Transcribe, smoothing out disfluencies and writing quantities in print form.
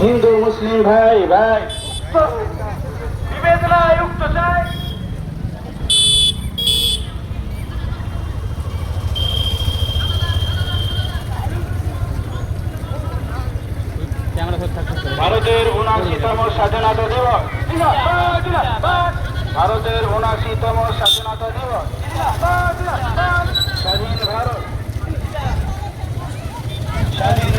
হিন্দু মুসলিম ভাই ভাই বিবেচনায় উক্ত চাই। ভারতের ৭৯তম স্বাধীনতা দিবস, ভারতের ৭৯তম স্বাধীনতা দিবস, স্বাধীন ভারত, স্বাধীন